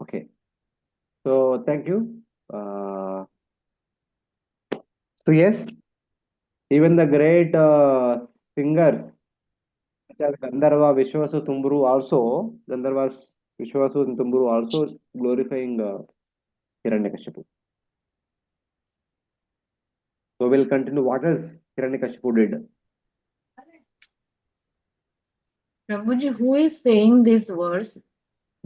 Okay. So thank you. Uh, so yes, even the great singers such as Gandharva, Vishwasu, Tumburu also, Gandharvas, Vishwasu and Tumburu also glorifying Hiranyakashipu. So we'll continue. What else Hiranyakashipu did? Prabhuji, who is saying this verse?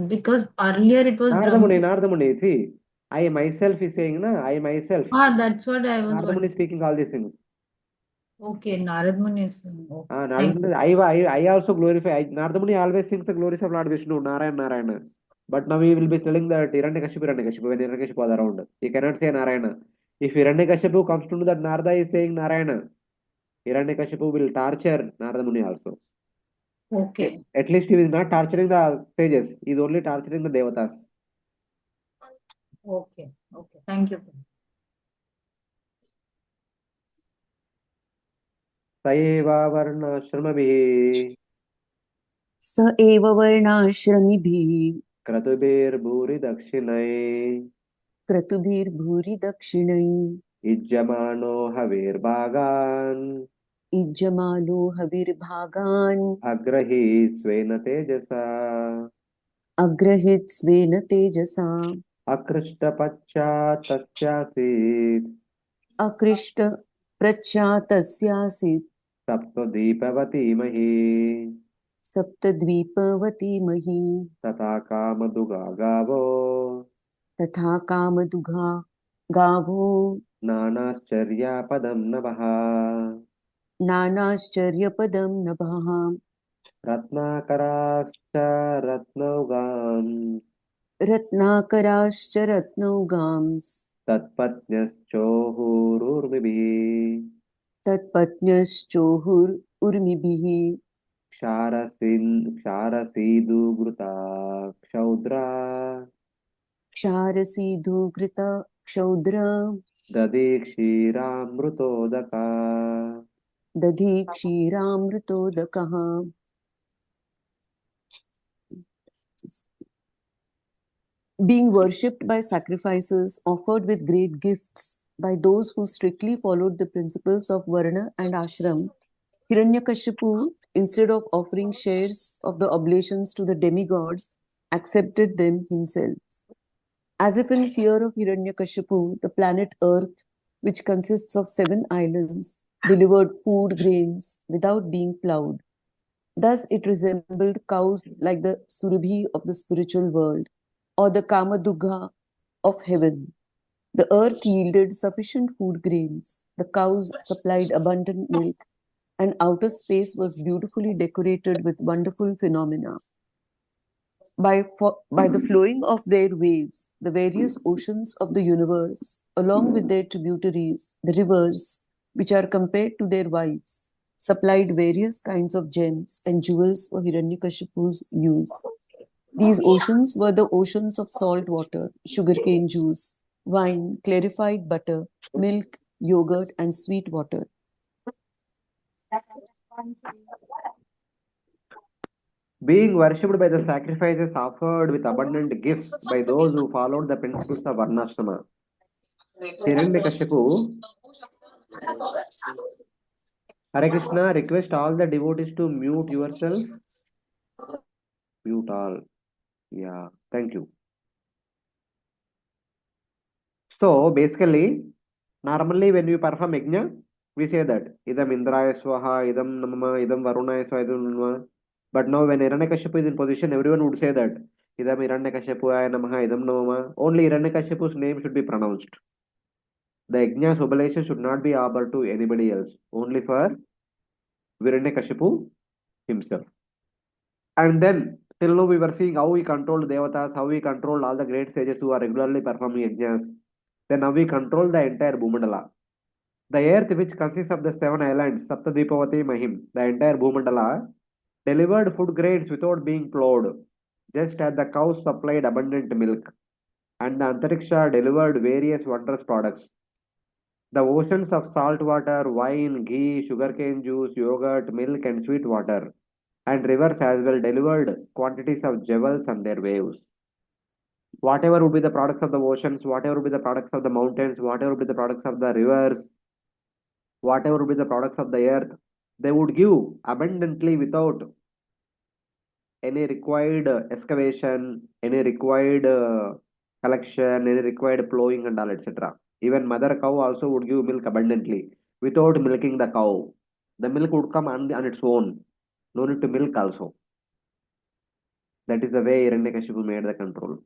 Because earlier it was Brahma. Nardamuni. See, I myself is saying, na, I myself. Ah, that's what I was Nardamuni wondering. is speaking all these things. Okay, Narad Muni is saying. Okay, thank Nardamuni, you. I also glorify. Nardamuni always sings the glories of Lord Vishnu, Narayana, Narayana. But now we will be telling that Hiranyakashipu, when Hiranyakashipu was around. He cannot say Narayana. If Hiranyakashipu comes to know that Narada is saying Narayana, Hiranyakashipu will torture Nardamuni also. Okay, At least he is not torturing the sages. He is only torturing the devatas. okay, okay. Thank you. सैवावर्णाश्रमभिः स एव वर्णाश्रमिभिः क्रतुभिर्भूरि दक्षिणैः क्रतुभिर्भूरि दक्षिणैः युज्यमानो हविर्भागान् युज्यमानो हविर्भागान् अग्रहीत् स्वेन तेजसा अग्रहीत् स्वेन तेजसा अकृष्टपश्चात् तस्यासीत् अकृष्ट प्रख्यातस्यासीत् सप्तद्वीपवती मही सप्तद्वीपवती मही तथा कामदुगा गावो तथा कामदुघा गावो नानाश्चर्यापदं नभः नानाश्चर्यपदं नभः रत्नाकराश्च रत्नौगान् रत्नाकराश्च रत्नौगांस् तत्पत्न्यश्चोहुरुर्मिभिः तत्पत्न्यश्चोहुर्उर्मिभिः क्षारसीदुघृता क्षौद्रा क्षारसीधुघृत क्षौद्र दधि क्षीरामृतोदका दधि क्षीरामृतोदकः being worshipped by sacrifices offered with great gifts by those who strictly followed the principles of Varna and Ashram, Hiranyakashipu, instead of offering shares of the oblations to the demigods, accepted them himself. As if in fear of Hiranyakashipu, the planet Earth, which consists of 7 islands, delivered food grains without being plowed. Thus it resembled cows like the Surabhi of the spiritual world, or the Kamadugha of heaven. The earth yielded sufficient food grains, the cows supplied abundant milk, and outer space was beautifully decorated with wonderful phenomena. By the flowing of their waves, the various oceans of the universe, along with their tributaries, the rivers, which are compared to their wives, supplied various kinds of gems and jewels for Hiranyakashipu's use. These oceans were the oceans of salt water, sugarcane juice, wine, clarified butter, milk, yogurt, and sweet water. being worshipped by the sacrifices offered with abundant gifts by those who followed the principles of Varnashrama. Hiranyakashipu, Hare Krishna, request all the devotees to mute yourself. Mute all. Yeah, thank you. So basically, normally when we perform yajna, we say that idam indraya swaha, idam namama, idam varunaya swaha, idam namama. But now when Hiranyakashipu is in position, everyone would say that idam Hiranyakashipuyaya namaha, idam namama. Only Hiranyakashipu's name should be pronounced. The yajna's oblation should not be offered to anybody else, only for Hiranyakashipu himself. And then till now we were seeing how we controlled devatas, how we controlled all the great sages who are regularly performing yajnas. Then now we control the entire Bhumandala. The earth, which consists of the 7 islands, Saptadvipavati Mahim, the entire Bhumandala, delivered food grains without being plowed, just as the cows supplied abundant milk, and the Antariksha delivered various wondrous products. The oceans of salt water, wine, ghee, sugarcane juice, yogurt, milk, and sweet water, and rivers as well delivered quantities of jewels and their waves. Whatever would be the products of the oceans, whatever would be the products of the mountains, whatever would be the products of the rivers, whatever would be the products of the earth, they would give abundantly without any required excavation, any required collection, any required plowing and all, etc. Even mother cow also would give milk abundantly without milking the cow. The milk would come on its own. No need to milk also. That is the way Hiranyakashipu made the control.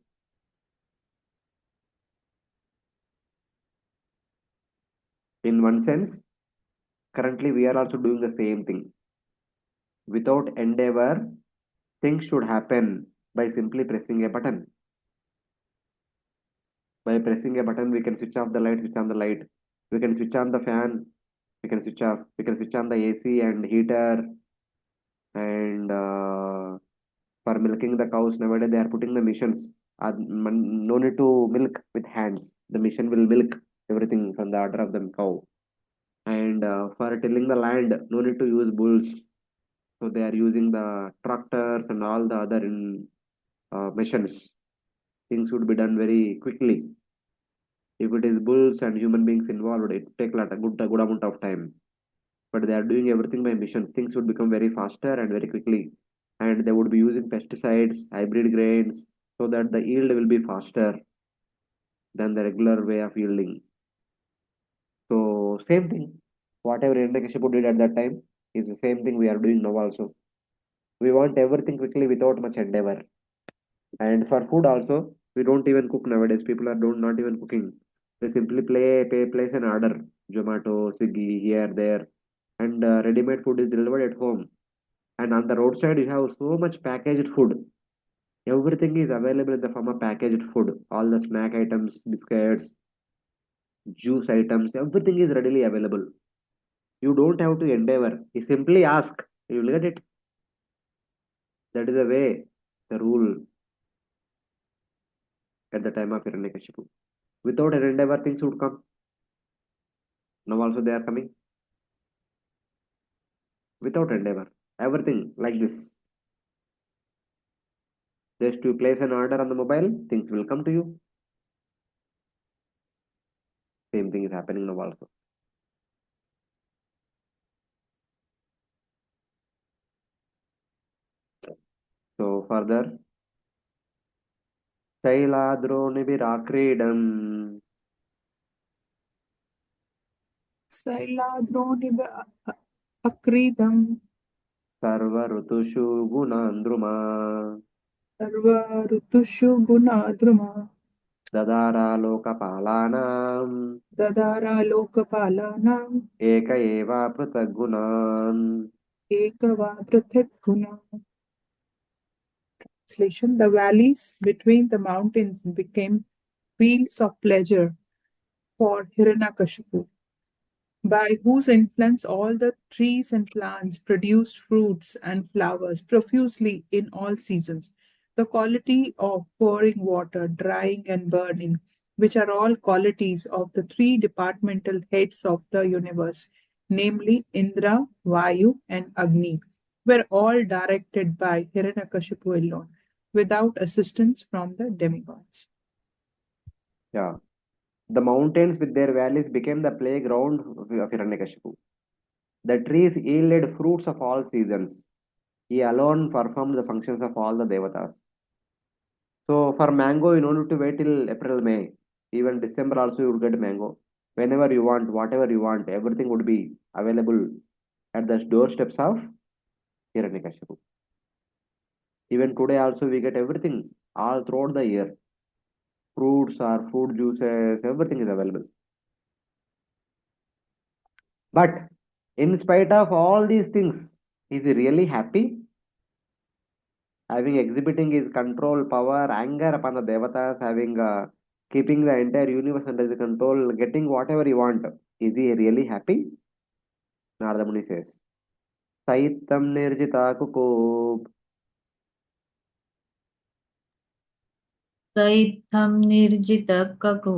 In one sense, currently we are also doing the same thing. Without endeavor, things should happen by simply pressing a button. By pressing a button, we can switch off the light, switch on the light. We can switch on the fan, we can switch off. We can switch on the AC and heater. And for milking the cows, nowadays they are putting the machines. No need to milk with hands. The machine will milk everything from the udder of the cow. And for tilling the land, no need to use bulls. So they are using the tractors and all the other machines. Things would be done very quickly. If it is bulls and human beings involved, it take a good amount of time. But they are doing everything by machines. Things would become very faster and very quickly. And they would be using pesticides, hybrid grains, so that the yield will be faster than the regular way of yielding. So same thing. Whatever Hiranyakashipu did at that time is the same thing we are doing now also. We want everything quickly without much endeavor. And for food also, we don't even cook nowadays. People are don't not even cooking. They simply place an order, Zomato, Swiggy, here, there, and ready-made food is delivered at home. And on the roadside, you have so much packaged food. Everything is available in the form of packaged food. All the snack items, biscuits, juice items, everything is readily available. You don't have to endeavor. You simply ask, you will get it. That is the way, the rule at the time of Hiranyakashipu. Without an endeavor, things would come. Now also they are coming. Without endeavor. Everything like this. Just you place an order on the mobile, things will come to you. Same thing is happening now also. So further, शैलाद्रोणिभिराक्रीडम् शैलाद्रोणिव अक्रीदं सर्वऋतुषु गुणान्द्रुमा सर्व ऋतुषु गुणाद्रुमा ददारालोकपालानाम् ददारालोकपालानाम् एक एव पृथग्गुणान्. एकवा पृथक् गुणा. Translation: The valleys between the mountains became fields of pleasure for Hiranyakashipu, by whose influence all the trees and plants produced fruits and flowers profusely in all seasons. The quality of pouring water, drying, and burning, which are all qualities of the three departmental heads of the universe, namely Indra, Vayu, and Agni, were all directed by Hiranyakashipu alone, without assistance from the demigods. Yeah. The mountains with their valleys became the playground of Hiranyakashipu. The trees yielded fruits of all seasons. He alone performed the functions of all the devatas. So for mango, you don't need to wait till April, May. Even December also you would get mango. Whenever you want, whatever you want, everything would be available at the doorsteps of Hiranyakashipu. Even today also we get everything all throughout the year. Fruits or fruit juices, everything is available. But in spite of all these things, is he really happy? Having exhibiting his control, power, anger upon the devatas, having keeping the entire universe under his control, getting whatever he want. Is he really happy? Narada Muni says, Saitam nirjita kukub सैत्थं निर्जितकको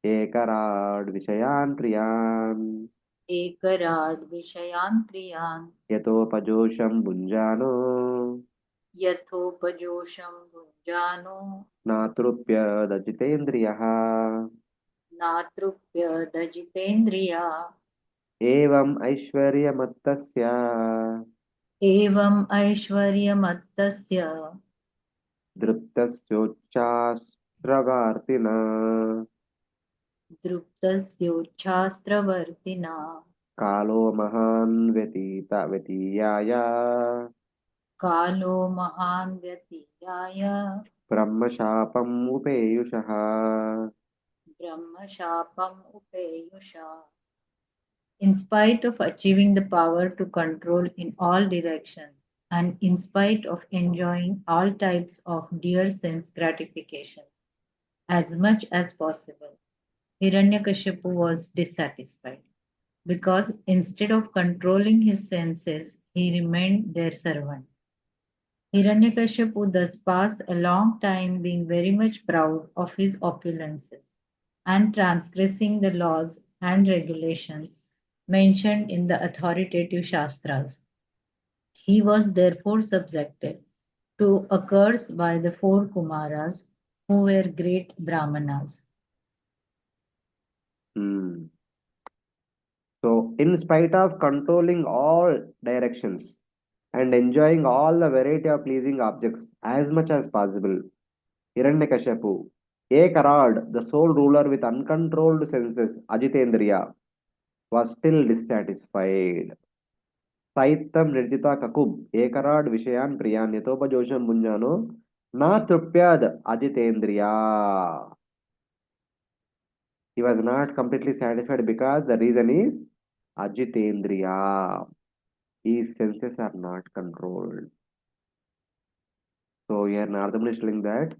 ekarad vishayan priyan एकराड् विषयान् प्रियान् yatopajosham bunjano यथोपजोषं भुञ्जानो नातृप्यदजितेन्द्रियः नातृप्यदजितेन्द्रिया एवम् ऐश्वर्यमत्तस्य एवम् ऐश्वर्यमत्तस्य दृप्तस्योच्चास्त्रगार्तिना दृप्तस्योच्छास्त्रवर्तिना कालो महान् व्यतीयाय कालो महान् व्यतीयाय ब्रह्मशापम् उपेयुषः. ब्रह्मशापम् उपेयुषा. In spite of achieving the power to control in all directions, and in spite of enjoying all types of dear sense gratification as much as possible, Hiranyakashipu was dissatisfied because instead of controlling his senses, he remained their servant. Hiranyakashipu thus passed a long time being very much proud of his opulences and transgressing the laws and regulations mentioned in the authoritative Shastras. He was therefore subjected to a curse by the four Kumaras, who were great Brahmanas. Hmm. So, in spite of controlling all directions and enjoying all the variety of pleasing objects as much as possible, Hiranyakashipu, Ekarad, the sole ruler with uncontrolled senses, Ajitendriya, was still dissatisfied. Saitam Nirjita Kakub, Ekarad Vishayan Priyan Yatopajoshan Bunjano, Na Trupyad Ajitendriya. He was not completely satisfied because the reason is Ajitendriya. His senses are not controlled. So here Nardamani is telling that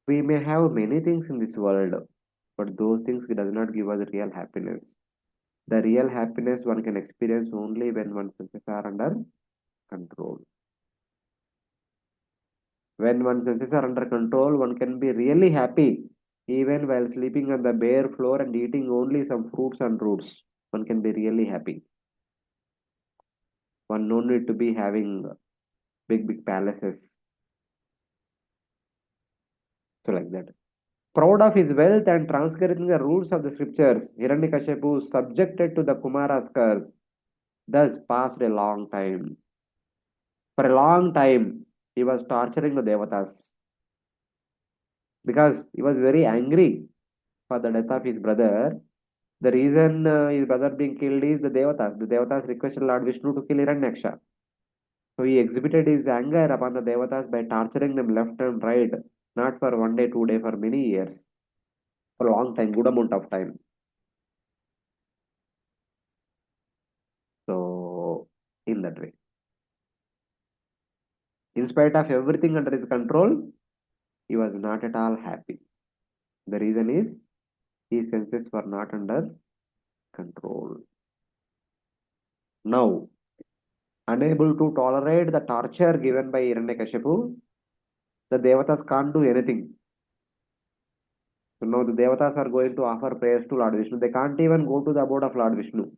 we may have many things in this world, but those things does not give us real happiness. The real happiness one can experience only when one's senses are under control. When one's senses are under control, one can be really happy even while sleeping on the bare floor and eating only some fruits and roots. One can be really happy. One no need to be having big palaces. So like that. Proud of his wealth and transgressing the rules of the scriptures, Hiranyakashipu, subjected to the Kumara's curse, thus passed a long time. For a long time, he was torturing the devatas because he was very angry for the death of his brother. The reason his brother being killed is the devatas. The devatas requested Lord Vishnu to kill Hiranyaksha. So he exhibited his anger upon the devatas by torturing them left and right, not for 1 day, 2 day, for many years, for a long time, good amount of time. So, in that way, in spite of everything under his control, he was not at all happy. The reason is his senses were not under control. Now, unable to tolerate the torture given by Hiranyakashipu, the devatas can't do anything. So now the devatas are going to offer prayers to Lord Vishnu. They can't even go to the abode of Lord Vishnu.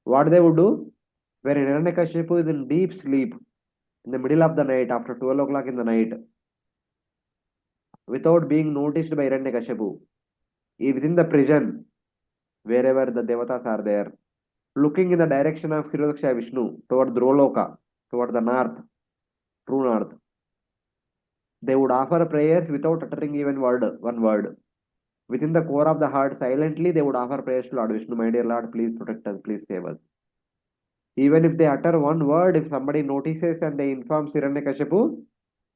What they would do, when Hiranyakashipu is in deep sleep, in the middle of the night, after 12 o'clock in the night, without being noticed by Hiranyakashipu, within the prison, wherever the devatas are there, looking in the direction of Hiranyaksha Vishnu, toward Droloka, toward the north, true north, they would offer prayers without uttering even one word. Within the core of the heart, silently, they would offer prayers to Lord Vishnu, my dear Lord, please protect us, please save us. Even if they utter one word, if somebody notices and they inform Hiranyakashipu,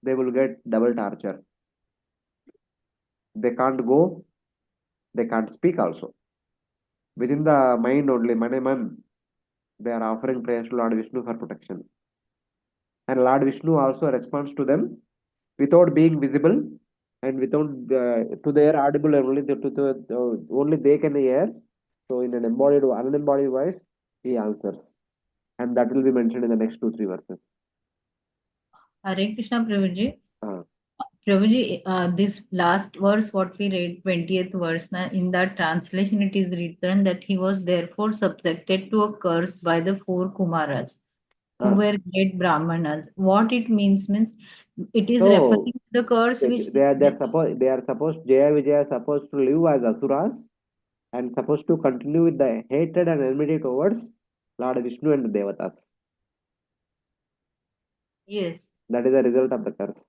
they will get double torture. They can't go, they can't speak also. Within the mind only, Maneman, they are offering prayers to Lord Vishnu for protection. And Lord Vishnu also responds to them without being visible and without to their audible only only they can hear. So in an unembodied voice, he answers, and that will be mentioned in the next 2 3 verses. Hare Krishna, Prabhuji. Uh, Prabhuji, this last verse, what we read, 20th verse, in that translation, it is written that he was therefore subjected to a curse by the four Kumaras. who Ah. were great Brahmanas. What it means it is So referring to the curse which they are supposed Jaya Vijaya are supposed to live as asuras and supposed to continue with the hatred and enmity towards Lord Vishnu and the devatas. yes. That is the result of the curse.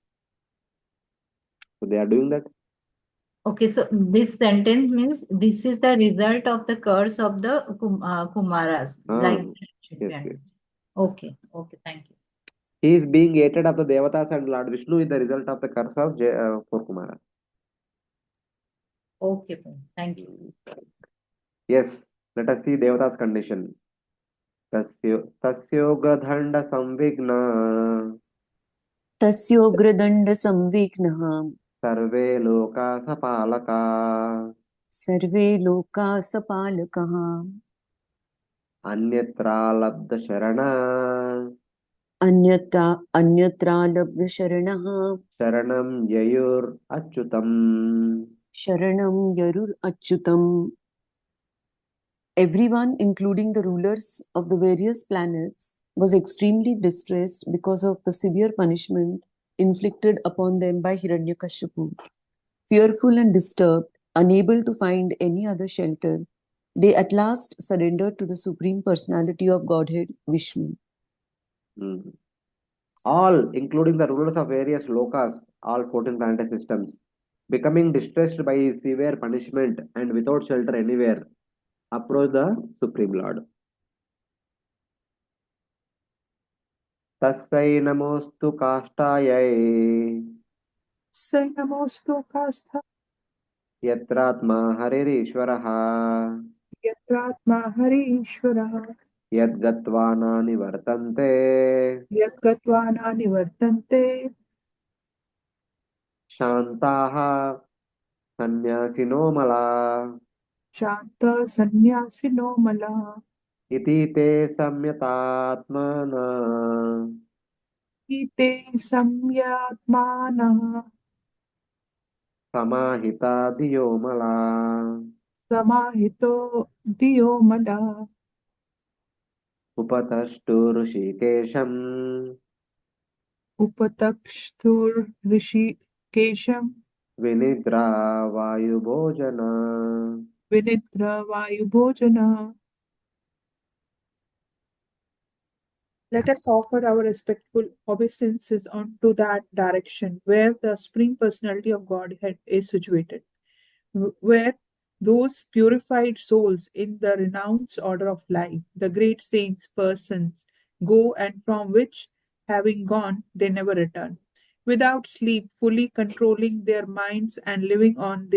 So they are doing that. Okay, so this sentence means this is the result of the curse of the Kumaras, Ah, like yes, yes. okay, okay, thank you. He is being hated of the devatas and Lord Vishnu is the result of the curse of for Kumara. Okay, fine, thank you. Yes, let us see devatas condition. तस्योग्रदण्ड संविघ्न तस्योग्रदण्डसंविघ्नः सर्वे लोका सपालका सर्वे लोकाः सपालकः अन्यत्रालब्धशरणा अन्यत्रालब्धशरणः शरणं ययुरच्युतम्. शरणं यरुरच्युतम्. Everyone, including the rulers of the various planets, was extremely distressed because of the severe punishment inflicted upon them by Hiranyakashipu. Fearful and disturbed, unable to find any other shelter, they at last surrendered to the Supreme Personality of Godhead, Vishnu. Hmm. All, including the rulers of various lokas, all 14 planetary systems, becoming distressed by his severe punishment and without shelter anywhere, approach the Supreme Lord. तस्यै नमोऽस्तु काष्ठायै Say namostu kastha यत्रात्मा हरिरीश्वरः yatratma hari ishvara यद्गत्वा नानिवर्तन्ते yatgatvana nivartante शान्ताः सन्न्यासिनो मला shanta sannyasino mala इति ते संयतात्मना ite samyatmana समाहिता धियो मला. samahito diyo mala उपतष्टुऋषिकेशम् upatakstur rishikesham विनिद्रा वायुभोजना. vinitra vayubhojana. Let us offer our respectful obeisances unto that direction where the Supreme Personality of Godhead is situated, where those purified souls in the renounced order of life, the great saints' persons, go, and from which, having gone, they never return. Without sleep, fully controlling their minds and living on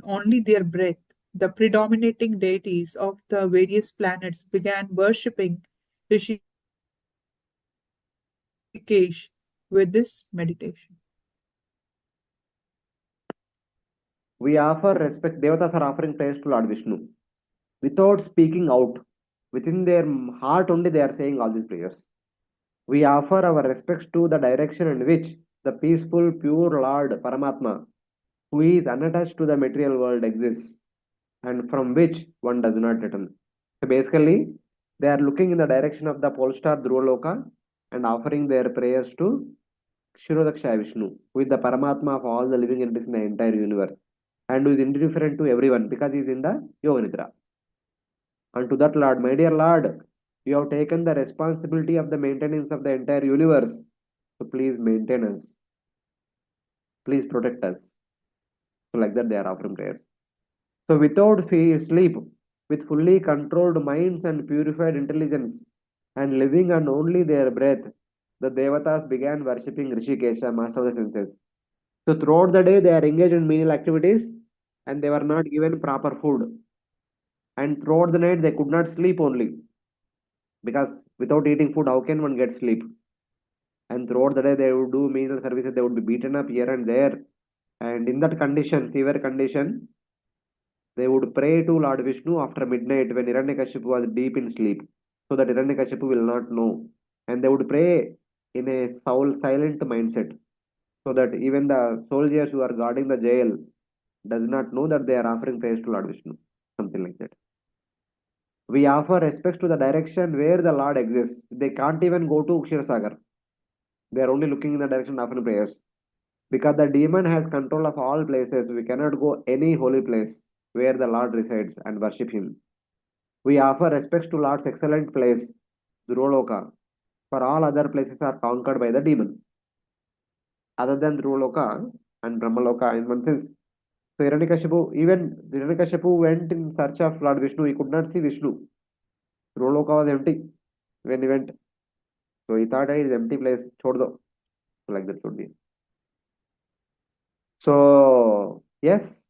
only their breath, the predominating deities of the various planets began worshipping Rishikesh with this meditation. We offer respect. Devatas are offering praise to Lord Vishnu without speaking out. Within their heart only they are saying all these prayers. We offer our respects to the direction in which the peaceful, pure Lord Paramatma, who is unattached to the material world, exists and from which one does not return. So basically, they are looking in the direction of the pole star Dhruvaloka and offering their prayers to Shirodakshaya Vishnu, who is the Paramatma of all the living entities in the entire universe and who is indifferent to everyone because he is in the Yoga Nidra. And to that Lord, my dear Lord, you have taken the responsibility of the maintenance of the entire universe. So please maintain us. Please protect us. So like that they are offering prayers. So without sleep, with fully controlled minds and purified intelligence, and living on only their breath, the Devatas began worshipping Rishikesha, master of the senses. So throughout the day, they are engaged in menial activities and they were not given proper food. And throughout the night, they could not sleep only because without eating food, how can one get sleep? And throughout the day, they would do menial services, they would be beaten up here and there. And in that condition, severe condition, they would pray to Lord Vishnu after midnight when Hiranyakashipu was deep in sleep, so that Hiranyakashipu will not know. And they would pray in a silent mindset, so that even the soldiers who are guarding the jail does not know that they are offering praise to Lord Vishnu, something like that. We offer respects to the direction where the Lord exists. They can't even go to Kshirosagar. They are only looking in the direction of offering prayers. Because the demon has control of all places, we cannot go any holy place where the Lord resides and worship Him. We offer respects to Lord's excellent place, Dhruloka, for all other places are conquered by the demon. Other than Dhruloka and Brahmaloka, in one sense. So Hiranyakashipu went in search of Lord Vishnu. He could not see Vishnu. Dhruloka was empty when he went. So he thought, hey, it is empty place. Chhod do. So like that should be. So yes,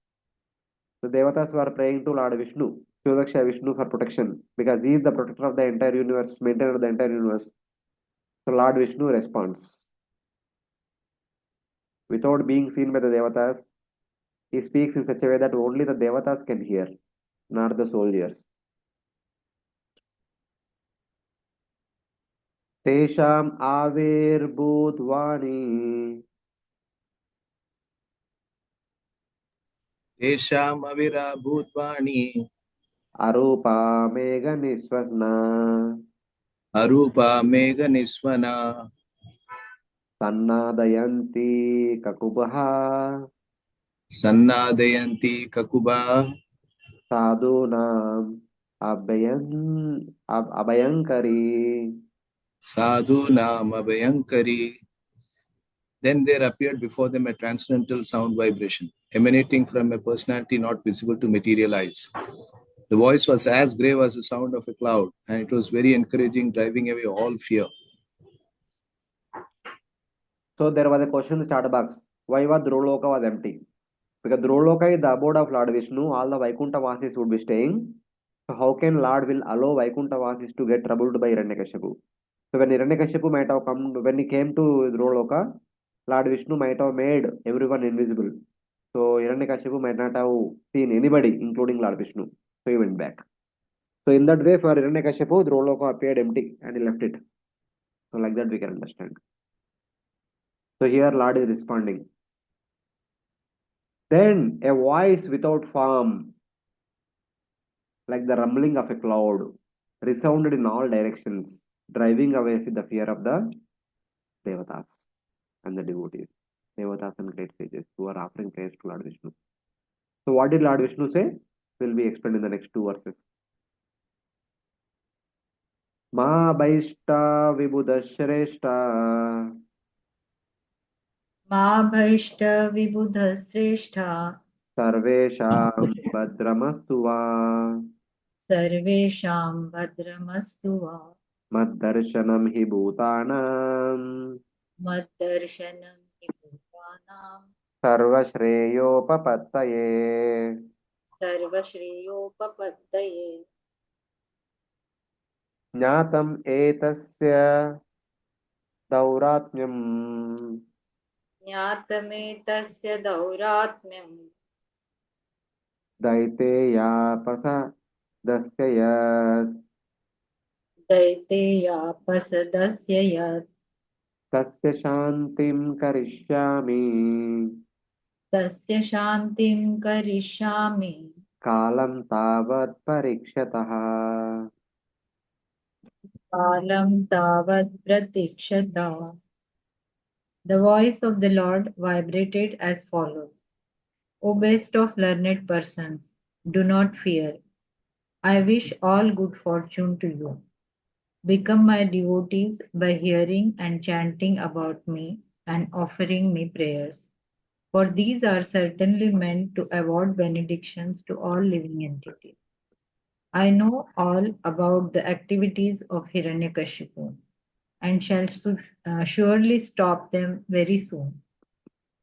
the devatas were praying to Lord Vishnu, Shivaksha Vishnu for protection because he is the protector of the entire universe, maintainer of the entire universe. So Lord Vishnu responds. Without being seen by the devatas, he speaks in such a way that only the devatas can hear, not the soldiers. तेषाम् आविर्भूतवाणी तेषाम् अविराभूत्वाणि Arupa मेघनिःश्वसना Arupa मेघनिस्वना सन्नादयन्ती ककुभः सन्नादयन्ति ककुबा साधूनाम् अभयङ्करी. साधूनाम् अभयङ्करी. Then there appeared before them a transcendental sound vibration, emanating from a personality not visible to material eyes. The voice was as grave as the sound of a cloud, and it was very encouraging, driving away all fear. So there was a question in the chat box. Why was Dhruloka was empty? Because Dhruloka is the abode of Lord Vishnu. All the Vaikuntha Vasis would be staying. So how can Lord will allow Vaikuntha Vasis to get troubled by Hiranyakashipu? So when Hiranyakashipu might have come, when he came to Dhruloka, Lord Vishnu might have made everyone invisible. So Hiranyakashipu might not have seen anybody, including Lord Vishnu. So he went back. So in that way, for Hiranyakashipu, Dhruloka appeared empty and he left it. So like that we can understand. So here Lord is responding. Then a voice without form, like the rumbling of a cloud, resounded in all directions, driving away the fear of the devatas and the devotees. Devatas and great sages who are offering praise to Lord Vishnu. So what did Lord Vishnu say? Will be explained in the next two verses. Ma Baishta Vibudashreshta मा भैष्ट विबुधश्रेष्ठा Sarvesham Bhadramastu Va सर्वेषां भद्रमस्तु वा Maddarshanam Hi Bhutanam मद्दर्शनं हि भूतानां सर्वश्रेयोपपत्तये. सर्वश्रेयोपपत्तये ज्ञातम् एतस्य दौरात्म्यम् ज्ञातमेतस्य दौरात्म्यं दैतेयापसदस्य यत् दैतेयापसदस्य यत् तस्य शान्तिं करिष्यामि तस्य शान्तिं करिष्यामि कालं तावत् परीक्षतः. कालं तावत् प्रतीक्षता. The voice of the Lord vibrated as follows. O best of learned persons, do not fear. I wish all good fortune to you. Become my devotees by hearing and chanting about me and offering me prayers. For these are certainly meant to award benedictions to all living entities. I know all about the activities of Hiranyakashipu and shall surely stop them very soon.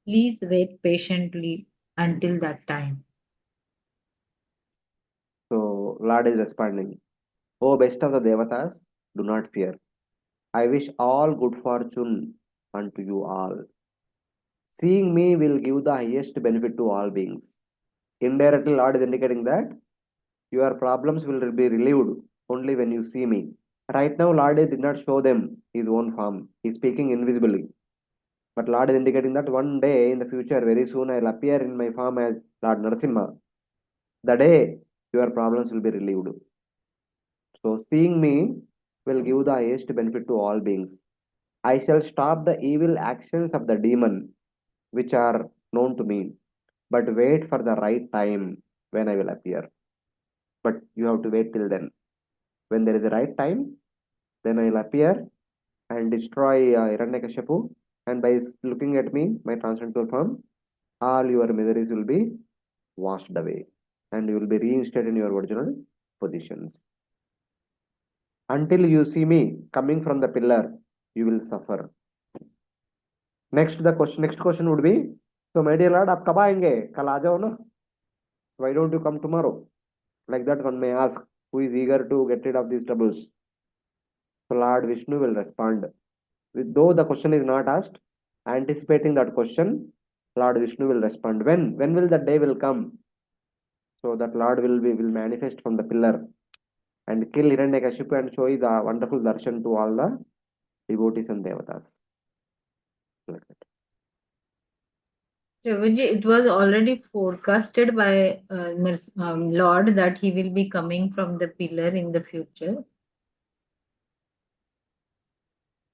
Please wait patiently until that time. So Lord is responding, O best of the devatas, do not fear. I wish all good fortune unto you all. Seeing me will give the highest benefit to all beings. Indirectly, Lord is indicating that your problems will be relieved only when you see me. Right now, Lord did not show them his own form. He is speaking invisibly. But Lord is indicating that one day in the future, very soon, I will appear in my form as Lord Narasimha. The day your problems will be relieved. So seeing me will give the highest benefit to all beings. I shall stop the evil actions of the demon, which are known to me, but wait for the right time when I will appear. But you have to wait till then. When there is the right time, then I will appear and destroy Hiranyakashipu. And by looking at me, my transcendental form, all your miseries will be washed away, and you will be reinstated in your original positions. Until you see me coming from the pillar, you will suffer. Next question would be, so my dear Lord, आप कब आएंगे? कल आ जाओ ना? Why don't you come tomorrow? Like that one may ask, who is eager to get rid of these troubles. So Lord Vishnu will respond. Though the question is not asked, anticipating that question, Lord Vishnu will respond. When will that day will come? So that Lord will manifest from the pillar and kill Hiranyakashipu and show the wonderful darshan to all the devotees and devatas. Like that. Prabhuji, it was already forecasted by Lord that he will be coming from the pillar in the future.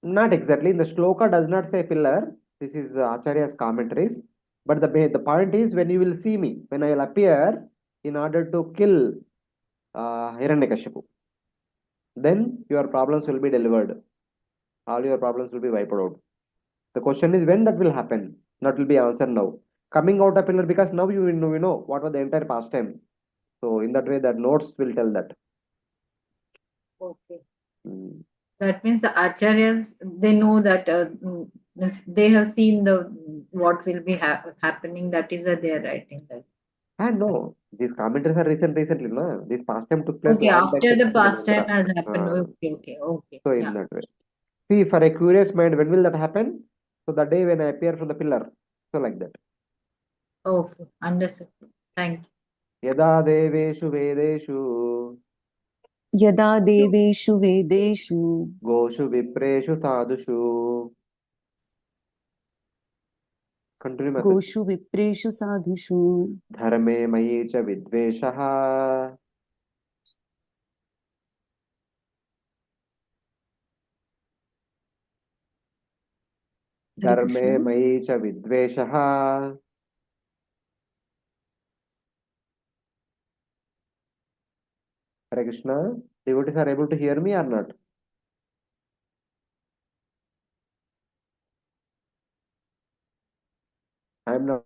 Not exactly. The shloka does not say pillar. This is Acharya's commentaries. But the point is, when you will see me, when I will appear in order to kill Hiranyakashipu, then your problems will be delivered. All your problems will be wiped out. The question is when that will happen. That will be answered now. Coming out of pillar, because now you know what was the entire past time. So in that way, the notes will tell that. Okay. Mm. That means the acharyas, they know that means they have seen the what will be happening. That is why they are writing that. And no, these commentaries are recently, no? This past time took place Okay, long back after in the past time 1900. has happened. Uh, Okay. so in Yeah. that way. See, for a curious mind, when will that happen? So the day when I appear from the pillar. So like that. Okay, understood. Thank Yada deveshu vedeshu यदा देवेषु वेदेषु goshu vipreshu sadhushu. Continue, Mataji. गोषु विप्रेषु साधुषु Dharme mayi cha vidveshaha. Hare Dharme Krishna mayi cha vidveshaha. Hare Krishna. Devotees are able to hear me or not? I am not